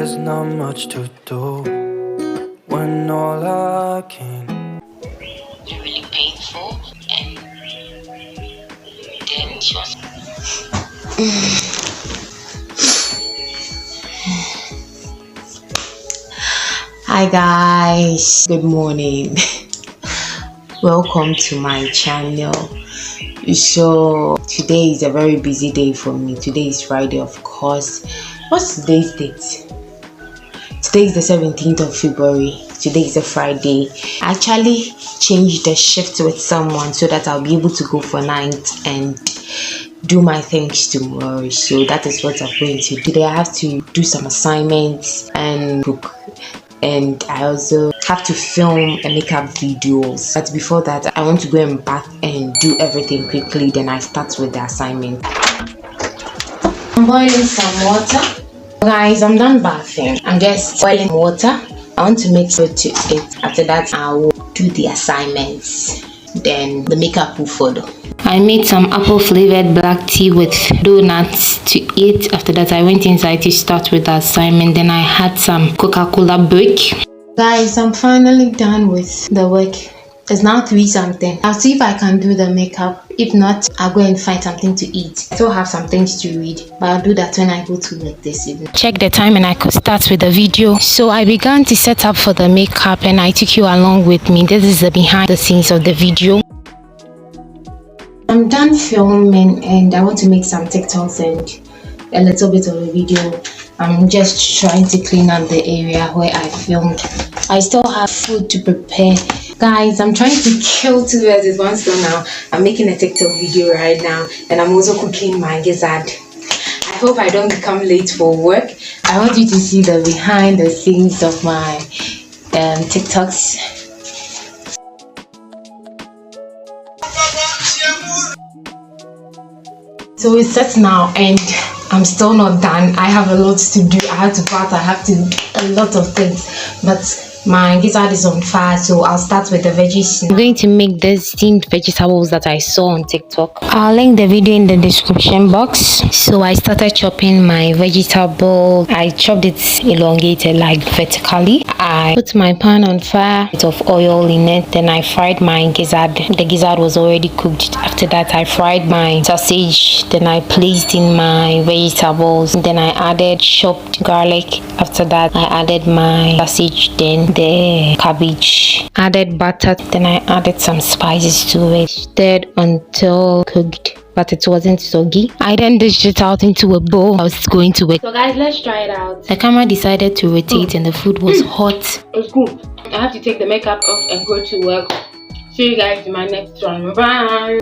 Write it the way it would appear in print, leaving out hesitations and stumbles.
there's not much to do when all I can. Really painful, and then she was. Hi guys, good morning. Welcome to my channel. So today is a very busy day for me. Today is Friday, of course. What's today's date? Today is the 17th of February. Today is a Friday. I actually changed the shift with someone so that I'll be able to go for night and do my things tomorrow. So that is what I'm going to do. Today I have to do some assignments and cook. And I also have to film and make up videos. But before that, I want to go and bath and do everything quickly. Then I start with the assignment. I'm boiling some water. Guys, I'm done bathing. I'm just boiling water. I want to mix it to it. After that, I will do the assignments. Then the makeup will follow. I made some apple flavored black tea with donuts to eat. After that, I went inside to start with the assignment. Then I had some Coca-Cola break. Guys, I'm finally done with the work. It's now 3 something. I'll see if I can do the makeup. If not, I'll go and find something to eat. I still have some things to read, but I'll do that when I go to work this evening. Check the time and I could start with the video. So I began to set up for the makeup and I took you along with me. This is the behind the scenes of the video. I'm done filming and I want to make some TikToks and a little bit of a video. I'm just trying to clean up the area where I filmed. I still have food to prepare. Guys, I'm trying to kill 2 birds with one stone now. I'm making a TikTok video right now and I'm also cooking my gizzard. I hope I don't become late for work. I want you to see the behind the scenes of my TikToks. So it's set now and I'm still not done. I have a lot to do. I have to bath. I have to do a lot of things. But my gizzard is on fire, so I'll start with the veggies. I'm going to make the steamed vegetables that I saw on TikTok. I'll link the video in the description box. So I started chopping my vegetable. I chopped it elongated, like vertically. I put my pan on fire, a bit of oil in it. Then I fried my gizzard. The gizzard was already cooked. After that, I fried my sausage. Then I placed in my vegetables. Then I added chopped garlic. After that, I added my sausage. Then the cabbage, added butter, then I added some spices to it, stirred until cooked, but it wasn't soggy. I then dished it out into a bowl. I was going to it. So guys, let's try it out. The camera decided to rotate and the food was hot. It's good. I have to take the makeup off and go to work. See you guys in my next one. Bye.